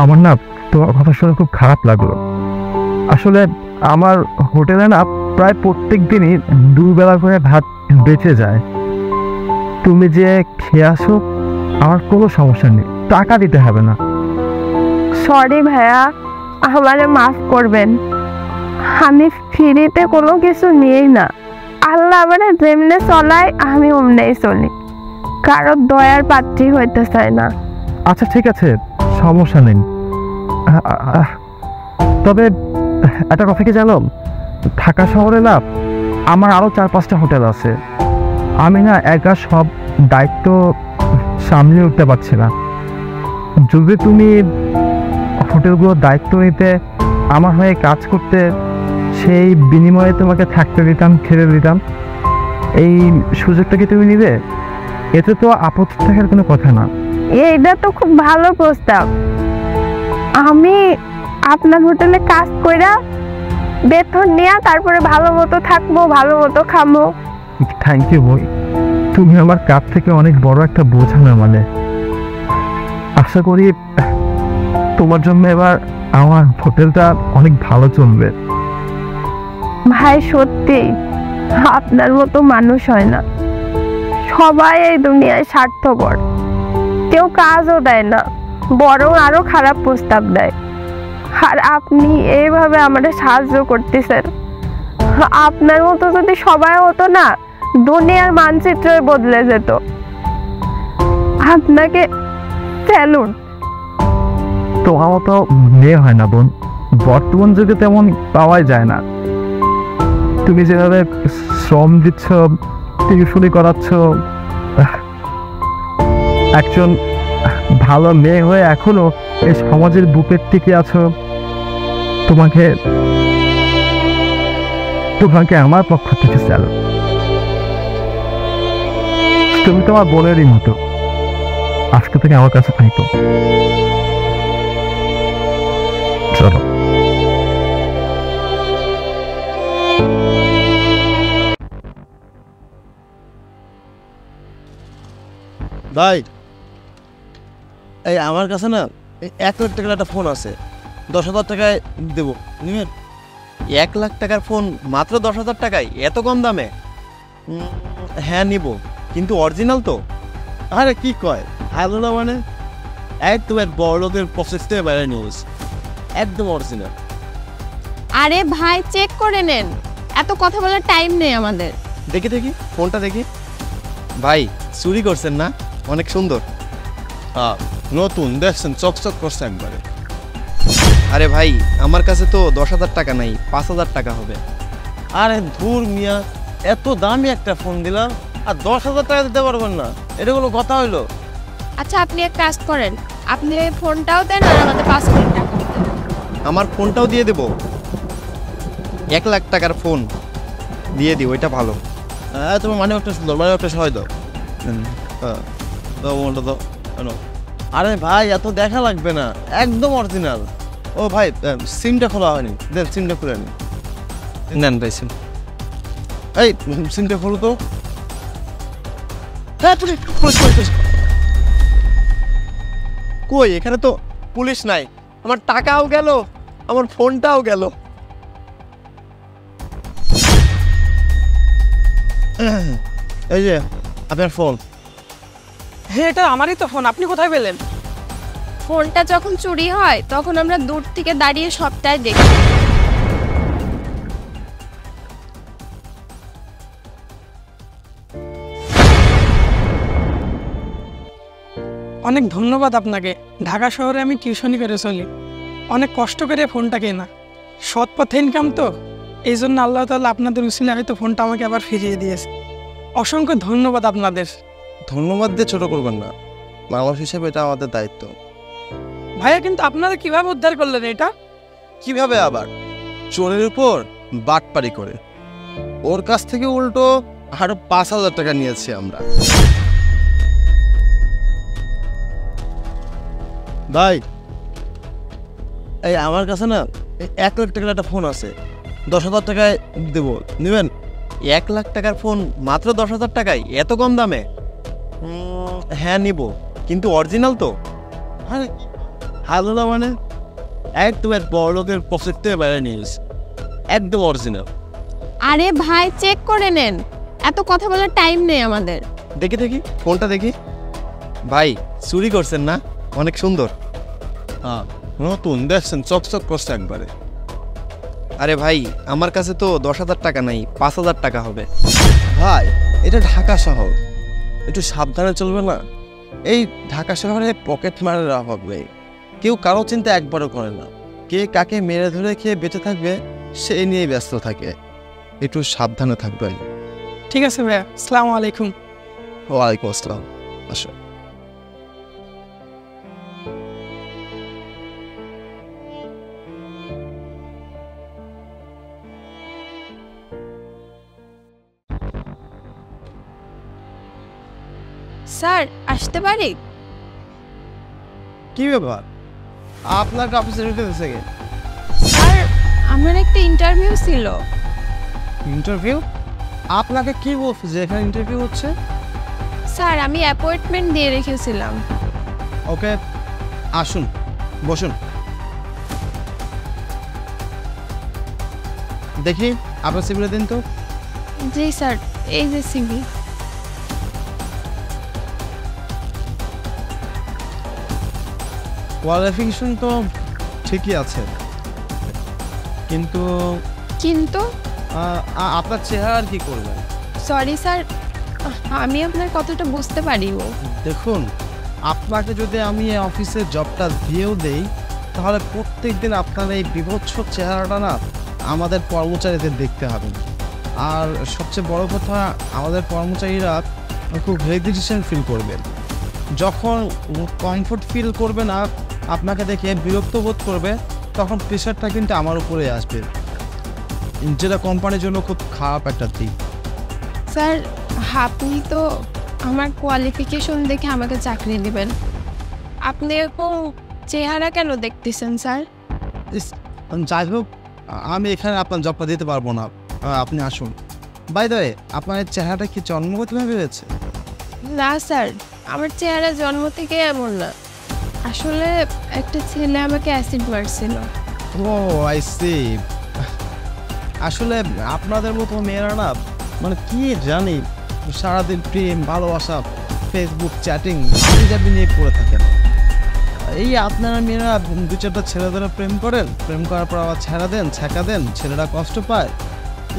আমার না তোমার কথা শুনে খুব খারাপ লাগলো। আসলে আমার হোটেলে না প্রায় প্রত্যেক দিনই 2 বেলা করে ভাত বেঁচে যায়। তুমি যে খেয়ে আসো, আমার কোনো সমস্যা নেই, টাকা দিতে হবে না। সরি ভাইয়া, আমারে মাফ করবেন। আমি ফ্রিতে কোনো কিছু নিয়েই না। আল্লাহ আমারে যেমনে চলায় আমি অমনেই চলি, কারো দয়ার পাত্রী হইতে চাই না। আচ্ছা ঠিক আছে, সমস্যা নেই। তবে একটা কথা কি জানো, ঢাকা শহরে না আমার আরও 4-5টা হোটেল আছে। আমি না একা সব দায়িত্ব সামলে উঠতে পারছি না। যদি তুমি হোটেলগুলোর দায়িত্ব নিতে, আমার হয়ে কাজ করতে, সেই বিনিময়ে তোমাকে থাকতে দিতাম, খেতে দিতাম, এই সুযোগটা কি তুমি নিবে? এতে তো আপত্তি থাকার কোনো কথা না। এইটা তো খুব ভালো প্রস্তাব। আমি আপনার হোটেলে কাজ কইরা বেতন নিয়ে তারপরে ভালো মতো থাকবো, ভালো মতো খাবো। থ্যাংক ইউ বই, তুমি আমার কাছ থেকে অনেক বড় একটা বোঝা না, মানে আশা করি তোমার জন্য এবার আমার হোটেলটা অনেক ভালো চলবে। ভাই সত্যি আপনার মতো মানুষ হয় না। সবাই এই দুনিয়ায় স্বার্থপর, কেউ কাজও দেয় না, বরং আরো খারাপ প্রস্তাব দেয়। আর আপনি এইভাবে আমাদের সাহায্য করতেছেন। আপনার মতো যদি সবাই হতো না, দুনিয়ার মানচিত্রই বদলে যেত। আপনাকে স্যালুট। তোমার মতো মেয়ে হয় না বোন, বর্তমান যুগে তেমন পাওয়াই যায় না। তুমি যেভাবে শ্রম দিচ্ছ, টিউশনি করাচ্ছ, একজন ভালো মেয়ে হয়ে এখনো এই সমাজের বুকের টিকে আছো, তোমাকে আমার পক্ষ থেকে স্যালুট। তুমি তোমার বোনেরই মতো, আজকে থেকে আমার কাছে থাকো। চলো। ভাই, এই আমার কাছে না 1 লাখ টাকার একটা ফোন আছে, 10,000 টাকায় দেবো, নিবেন? 1 লাখ টাকার ফোন মাত্র 10,000 টাকায়, এত কম দামে? হ্যাঁ নিব, কিন্তু অরিজিনাল তো? আরে কি কয়, ভালো না মানে একদম বড় লোকের প্রসেস থেকে বাইরে নিউজ, একদম অরিজিনাল। আরে ভাই, চেক করে নেন, এত কথা বলার টাইম নেই আমাদের। দেখি দেখি ফোনটা দেখি। ভাই চুরি করছেন না? অনেক সুন্দর। নতুন দেখছেন, চকচক করছে একবারে। আরে ভাই, আমার কাছে তো 10,000 টাকা নাই, 5,000 টাকা হবে। আরে ধুর মিয়া, এত দামি একটা ফোন দিলাম আর 10,000 টাকা দিতে পারবেন না? এটা কোনো কথা হইলো? আচ্ছা, আপনি এক কাজ করেন, আপনি এই ফোনটাও দেন আর আমাদের 5 কোটি টাকা দেন। আমার ফোনটাও দিয়ে দেবো? 1 লাখ টাকার ফোন দিয়ে দিই, ওইটা ভালো। হ্যাঁ, তোমার মানে একটা সুন্দর, মানে একটা সহায় দাও। হ্যাঁ, দাও ফোনটা দাও। আরে ভাই, এত দেখা লাগবে না, একদম অরিজিনাল। ও ভাই, সিমটা খোলা হয়নি, দেন সিমটা খুলে নি। নেন ভাই সিম। এই সিমটা খোলো তো। হ্যাঁ, পুলিশ। কই, এখানে তো পুলিশ নাই। আমার টাকাও গেল, আমার ফোনটাও গেল। এই যে আপনার ফোন। হ্যাঁ, এটা আমারই তো ফোন, আপনি কোথায় পেলেন? ফোনটা যখন চুরি হয় তখন আমরা দূর থেকে দাঁড়িয়ে সবটাই দেখি। অনেক ধন্যবাদ আপনাকে। ঢাকা শহরে আমি টিউশনি করে চলি, অনেক কষ্ট করে ফোনটা কেনা, সৎ পথে ইনকাম তো, এই জন্য আল্লাহ তাআলা আপনাদের উসিলায় হয়তো ফোনটা আমাকে আবার ফিরিয়ে দিয়েছে। অসংখ্য ধন্যবাদ আপনাদের। ধন্যবাদ দিয়ে ছোট করবেন না, মানুষ হিসেবে এটা আমাদের দায়িত্ব। ভাইয়া, কিন্তু আপনারা কিভাবে উদ্ধার করলেন এটা? কিভাবে আবার? চোরের উপর বাটপারি করে, ওর কাছ থেকে উল্টো আরো 5,000 টাকা নিয়েছি আমরা। ভাই, এই আমার কাছে না 1 লাখ টাকার একটা ফোন আছে, 10,000 টাকায় দেবো, নিবেন? 1 লাখ টাকার ফোন মাত্র 10,000 টাকায়, এত কম দামে? হ্যাঁ নিব, কিন্তু অরিজিনাল তো? আরে ভালো না মানে একদম বড় লোকের প্রসেস থেকে বাইরে নিউজ, একদম অরিজিনাল। আরে ভাই, চেক করে নেন, এত কথা বলার টাইম নেই আমাদের। দেখি দেখি ফোনটা দেখি। ভাই চুরি করছেন না? অনেক সুন্দর। হ্যাঁ, নতুন দেখছেন, চকচক করছে একবারে। আরে ভাই, আমার কাছে তো 10,000 টাকা নাই, 5,000 টাকা হবে। ভাই, এটা ঢাকা শহর, একটু সাবধানে চলবে না? এই ঢাকা শহরে পকেট মারের অভাব নেই, কেউ কারো চিন্তা একবারও করে না, কে কাকে মেরে ধরে খেয়ে বেঁচে থাকবে সেই নিয়ে ব্যস্ত থাকে, একটু সাবধানে থাকবেন। ঠিক আছে ভাইয়া, আসসালামু আলাইকুম। ওয়ালাইকুম আসসালাম। আসো। স্যার, আসতে পারি? কি ব্যাপার, আপনাকে অফিসে ঢুকতে দিচ্ছে কে? স্যার, আমার একটা ইন্টারভিউ ছিল। ইন্টারভিউ? আপনাকে কি বলছে যে এখানে ইন্টারভিউ হচ্ছে? স্যার, আমি অ্যাপয়েন্টমেন্ট দিয়ে রেখেছিলাম। ওকে, আসুন, বসুন। দেখি আপনার সিভিটা দিন তো। জি স্যার, এই যে সিভি। কোয়ালিফিকেশন তো ঠিকই আছে, কিন্তু কিন্তু আপনার চেহারা কি করবেন? সরি স্যার, আমি আপনার কতটা বুঝতে পারিও। দেখুন, আপনাকে যদি আমি এই অফিসের জবটা দিয়েও দেই তাহলে প্রত্যেকদিন আপনার এই বিভৎস চেহারাটা না আমাদের কর্মচারীদের দেখতে হবে। আর সবচেয়ে বড় কথা, আমাদের কর্মচারীরা খুব হেজিটেশন ফিল করবে। যখন কমফোর্ট ফিল করবে না, আপনাকে দেখে বিরক্ত বোধ করবে, তখন প্রেশারটা কিন্তু আমার উপরে আসবে, যেটা কোম্পানির জন্য খুব খারাপ একটা দিক। স্যার, আপনি তো আমার কোয়ালিফিকেশন দেখে আমাকে চাকরি দিবেন, আপনি এরকম চেহারা কেন দেখতেছেন স্যার? যাই হোক, আমি এখানে আপনার জবটা দিতে পারবো না, আপনি আসুন। বাই দ্য ওয়ে, আপনার চেহারাটা কি জন্মগতভাবে হয়েছে? না স্যার, আমার চেহারা জন্ম থেকে এমন না, আসলে একটা ছেলে আমাকে অ্যাসিড মারছিল। ও আই সি। আসলে আপনাদের মতো মেয়েরা না, মানে কি জানি, সারাদিন প্রেম ভালোবাসা, ফেসবুক চ্যাটিং যাবি নিয়ে পড়ে থাকেন। এই আপনারা মেয়েরা দু চারটা ছেলেদের প্রেম করেন, প্রেম করার পর আবার ছেড়া দেন, ছেঁকা দেন, ছেলেরা কষ্ট পায়।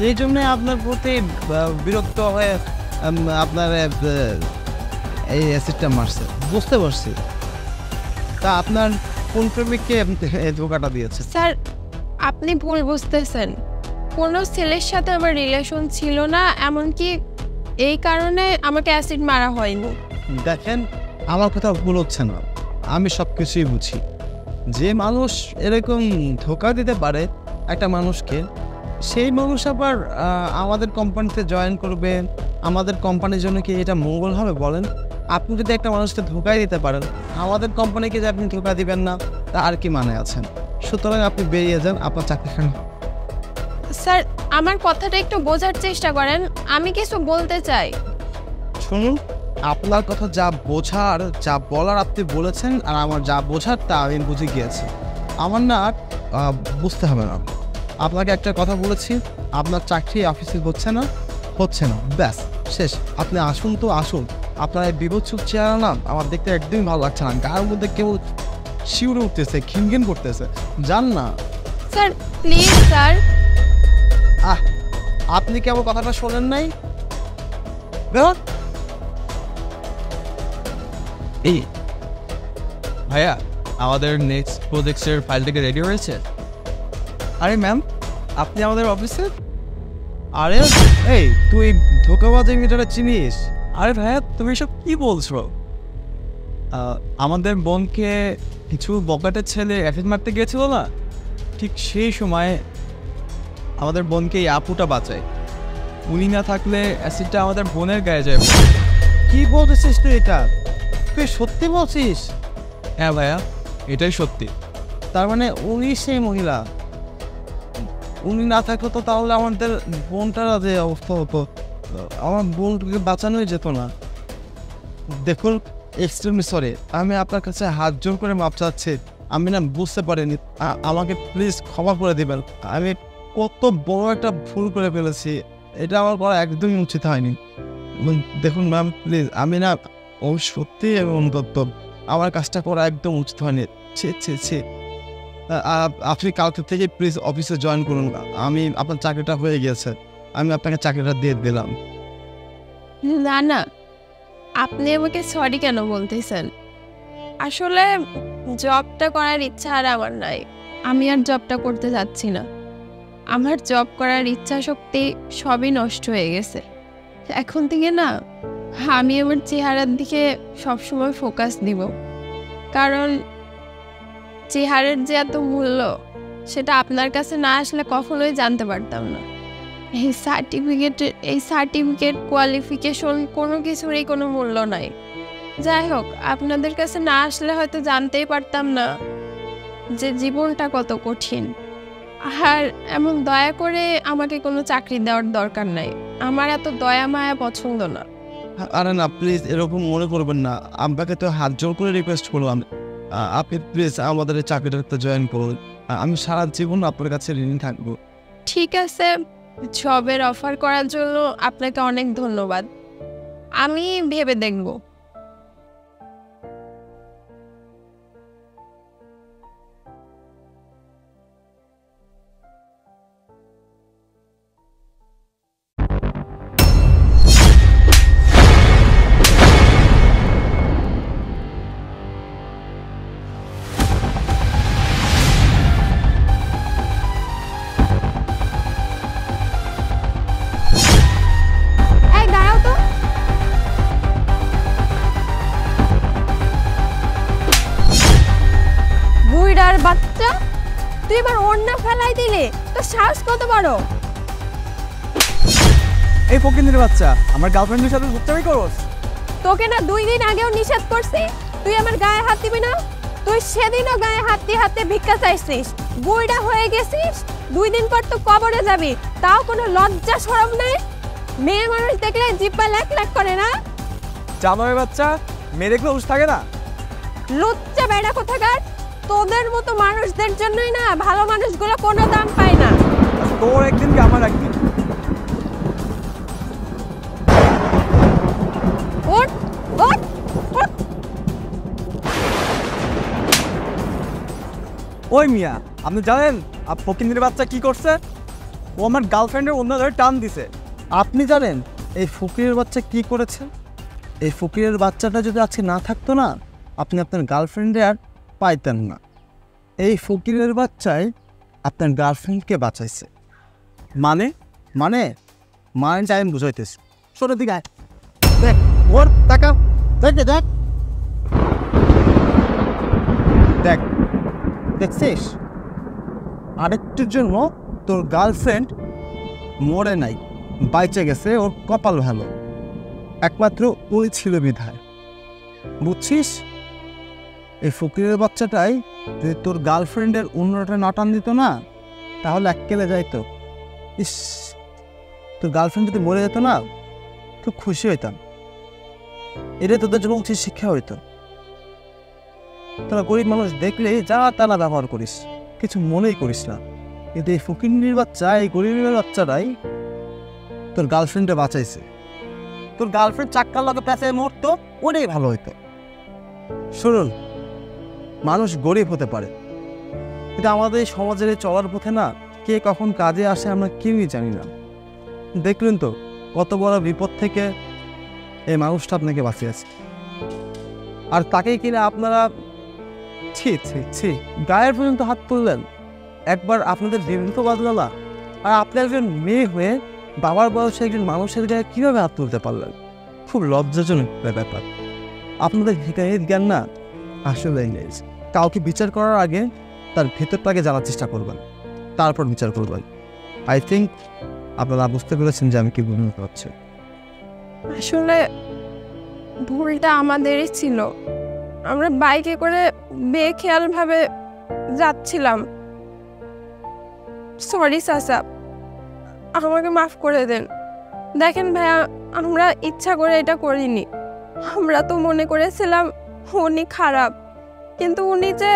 এই জন্যে আপনার প্রতি বিরক্ত হয়ে আপনার এই অ্যাসিডটা মারছে, বুঝতে পারছি। তা আপনার কোন প্রেমিককে ধোকাটা দিয়েছে? স্যার, আপনি ভুল বুঝতেছেন, কোনো ছেলের সাথে আমার রিলেশন ছিল না, এমনকি এই কারণে আমাকে অ্যাসিড মারা হয়নি। দেখেন, আমার কথা ভুল হচ্ছে না, আমি সব কিছুই বুঝি। যে মানুষ এরকম ধোকা দিতে পারে একটা মানুষকে, সেই মানুষ আবার আমাদের কোম্পানিতে জয়েন করবে, আমাদের কোম্পানির জন্য কি এটা মঙ্গল হবে বলেন? আপনি যদি একটা মানুষকে ধোকাই দিতে পারেন, আমাদের কোম্পানিকে যে আপনি ধোকা দিবেন না, তা আর কি মানে আছেন? সুতরাং আপনি বেরিয়ে যান, আপনার চাকরিখানে। স্যার, আমার কথাটা একটু বোঝার চেষ্টা করেন, আমি কিছু বলতে চাই। শুনুন, আপনার কথা যা বোঝার, যা বলার আপনি বলেছেন, আর আমার যা বোঝার তা আমি বুঝে গিয়েছি। আমার না বুঝতে হবে না। আপনাকে একটা কথা বলেছি, আপনার চাকরি অফিসে হচ্ছে না, ব্যাস শেষ। আপনি আসুন তো আসুন। আপনার এই বিভৎস চেহারা না আমার দেখতে একদমই ভালো লাগছে না, গায়ের মধ্যে কেউ শিউরে উঠতেছে, খিনখিন করতেছে। যান না স্যার, প্লিজ স্যার। আপনি কি আমার কথাটা শোনেন নাই? বেরোন। এই ভাইয়া, আমাদের নেক্সট প্রজেক্টের ফাইলটাকে রেডি হয়েছে? আরে ম্যাম, আপনি আমাদের অফিসে? আরে এই, তুই ধোকাবাজি মেয়েটাকে চিনিস? আরে ভাইয়া, তুমি এসব কি বলছো? আমাদের বোনকে কিছু বকাটের ছেলে অ্যাসিড মারতে গিয়েছিল না, ঠিক সেই সময় আমাদের বোনকে এই আপুটা বাঁচায়। উনি না থাকলে অ্যাসিডটা আমাদের বোনের গায়ে যায়। কি বলতেছিস তুই? এটা তুই সত্যি বলছিস? হ্যাঁ ভাইয়া, এটাই সত্যি। তার মানে উনি সেই মহিলা? উনি না থাকলে তো তাহলে আমাদের বোনটারা যে অবস্থা হতো, আমার বোনকে বাঁচানোই যেত না। দেখুন, এক্সট্রিমলি সরি, আমি আপনার কাছে হাত জোর করে মাপ চাচ্ছি। আমি না বুঝতে পারিনি, আমাকে প্লিজ ক্ষমা করে দেবেন। আমি কত বড় একটা ভুল করে ফেলেছি, এটা আমার করা একদমই উচিত হয়নি। দেখুন ম্যাম, প্লিজ, আমি না সত্যি এবং আমার কাজটা করা একদম উচিত হয়নি। আপনি কালকে থেকে প্লিজ অফিসে জয়েন করুন। আমি আপনার চাকরিটা হয়ে গিয়েছে, আমি আপনাকে চাকরিটা দিয়ে দিলাম। না না, আপনি আমাকে সরি কেন বলতেছেন? আসলে জবটা করার ইচ্ছা আর আমার নাই, আমি আর জবটা করতে যাচ্ছি না। আমার জব করার ইচ্ছা শক্তি সবই নষ্ট হয়ে গেছে। এখন থেকে না, আমি আমার চেহারার দিকে সবসময় ফোকাস দিব, কারণ চেহারার যে এত মূল্য সেটা আপনার কাছে না আসলে কখনোই জানতে পারতাম না। এই সার্টিফিকেট কোয়ালিফিকেশন কোনো কিছুরই কোনো মূল্য নাই। যাই হোক, আপনাদের কাছে না আসলে হয়তো জানতেই পারতাম না যে জীবনটা কত কঠিন। আর এমন দয়া করে আমাকে কোনো চাকরি দেওয়ার দরকার নাই, আমার এত দয়া মায়া পছন্দ না। আরে না, প্লিজ এরকম মনে করবেন না, আপনাকে তো হাত জোর করে রিকোয়েস্ট করলাম, আপনি প্লিজ আমাদের এই চাকরিটাতে জয়েন করুন। আমি সারা জীবন আপনার কাছে ঋণী থাকবো। ঠিক আছে, জবের অফার করার জন্য আপনাকে অনেক ধন্যবাদ, আমি ভেবে দেখব। কুত্তার বাচ্চা, তুই এবার ওড়না ফেলাই দিলে, তোর সাহস কত বড়? এই ফকিন্দির বাচ্চা, আমার গার্লফ্রেন্ডের সাথে দুষ্টামি করোস? তোকে না 2 দিন আগেও নিষেধ করছি তুই আমার গায়ে হাত দিবি না। তুই সেদিনও গায়ে হাত দিয়ে হাতে ভিক্ষা চাইছিস, বুইড়া হয়ে গেছিস। 2 দিন পর তো কবরে যাবি, তাও কোনো লজ্জা শরম নাই? মেয়ে মানুষ দেখলে জিব্বা ল্যাক ল্যাক করে না? জামাই বাচ্চা, মেয়ে দেখলে হুঁশ থাকে না? লজ্জা বেড়া কোথাকার। তোদের মতো মানুষদের জন্যই না ভালো মানুষগুলো কোনো দাম পায় না। তোর একদিন কি আমার একদিন। ওঠ ওঠ ওঠ। ওই মিয়া, আপনি জানেন ফকিন্দির বাচ্চা কি করছে? ও আমার গার্লফ্রেন্ডের অন্য ধরে টান দিছে। আপনি জানেন এই ফকিরের বাচ্চা কি করেছে? এই ফকিরের বাচ্চাটা যদি আজকে না থাকতো না, আপনি আপনার গার্লফ্রেন্ডে আর পাইতেন না। এই ফকিরের বাচ্চাই আপনার গার্লফ্রেন্ডকে বাঁচাইছে। মানে মানে মানে চাই আমি বুঝাইতেছি। শোনো দিকে আয়, দেখ ওর টাকা, দেখ দেখ দেখ, দেখছিস? আরেকটির জন্য তোর গার্লফ্রেন্ড মরে নাই, বাইচে গেছে। ওর কপাল ভালো, একমাত্র ওই ছিল বিধায়। বুঝছিস? এই ফকিরের বাচ্চাটাই যদি তোর গার্লফ্রেন্ডের অন্যটা নাটান দিত না, তাহলে এককেলে যাইতো। ইস, তোর গার্লফ্রেন্ড যদি মরে যেত না, খুব খুশি হইতাম। এটা তোদের জন্য উচিত শিক্ষা হইতো। তোরা গরিব মানুষ দেখলে যা তারা ব্যবহার করিস, কিছু মনেই করিস না। কিন্তু এই ফকিরের বাচ্চা, এই গরিবের বাচ্চাটাই তোর গার্লফ্রেন্ডে বাঁচাইছে। তোর গার্লফ্রেন্ড চাক্কার লগে পেঁচায় মরতো, ওটাই ভালো হইতো। শুনুন, মানুষ গরিব হতে পারে, কিন্তু আমাদের এই সমাজের চলার পথে না কে কখন কাজে আসে আমরা কেউই জানি না। দেখলেন তো কত বড় বিপদ থেকে এই মানুষটা আপনাকে বাঁচিয়েছে, আর তাকেই কিনা আপনারা ছি ছি ছি গায়ের পর্যন্ত হাত তুললেন। একবার আপনাদের বিরুদ্ধ বাদলা না, আর আপনি একজন মেয়ে হয়ে বাবার বয়সে একজন মানুষের গায়ে কীভাবে হাত তুলতে পারলেন? খুব লজ্জাজনক ব্যাপার। আপনাদের হিকায়ত জ্ঞান না আসলে নেই। কাউকে বিচার করার আগে তার ভেতরটাকে জানার চেষ্টা করবেন, তারপর বিচার করবেন। আই থিঙ্ক আপনারা বুঝতে পেরেছেন যে আমি কি বুঝতে পারছি। আসলে ভুলটা আমাদেরই ছিল। আমরা বাইকে করে বেখেয়ালভাবে যাচ্ছিলাম। সরি চাচা, আমাকে মাফ করে দেন। দেখেন ভাইয়া, আমরা ইচ্ছা করে এটা করিনি। আমরা তো মনে করেছিলাম উনি খারাপ, কিন্তু উনি যে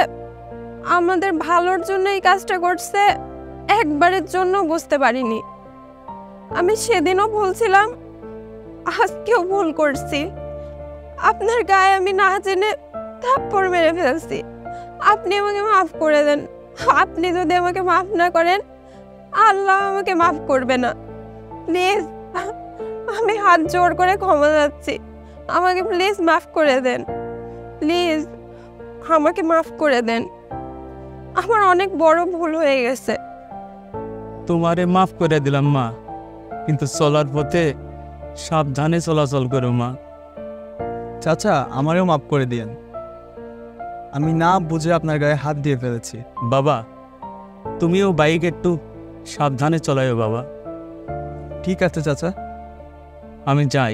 আমাদের ভালোর জন্য এই কাজটা করছে একবারের জন্য বুঝতে পারিনি। আমি সেদিনও ভুলছিলাম, আজকেও ভুল করছি। আপনার গায়ে আমি না জেনে থাপ্পড় মেরে ফেলছি। আপনি আমাকে মাফ করে দেন। আপনি যদি আমাকে মাফ না করেন, আল্লাহ আমাকে মাফ করবে না। প্লিজ, আমি হাত জোড় করে ক্ষমা চাচ্ছি, আমাকে প্লিজ মাফ করে দেন। প্লিজ আমাকে মাফ করে দেন, আমার অনেক বড় ভুল হয়ে গেছে। তোমারে মাফ করে দিলাম মা, কিন্তু চলার পথে সাবধানে চলাচল করো মা। চাচা, আমারেও মাফ করে দিয়েন। আমি না বুঝে আপনার গায়ে হাত দিয়ে ফেলেছি। বাবা, তুমিও বাইক একটু সাবধানে চলাইও বাবা। ঠিক আছে চাচা, আমি যাই।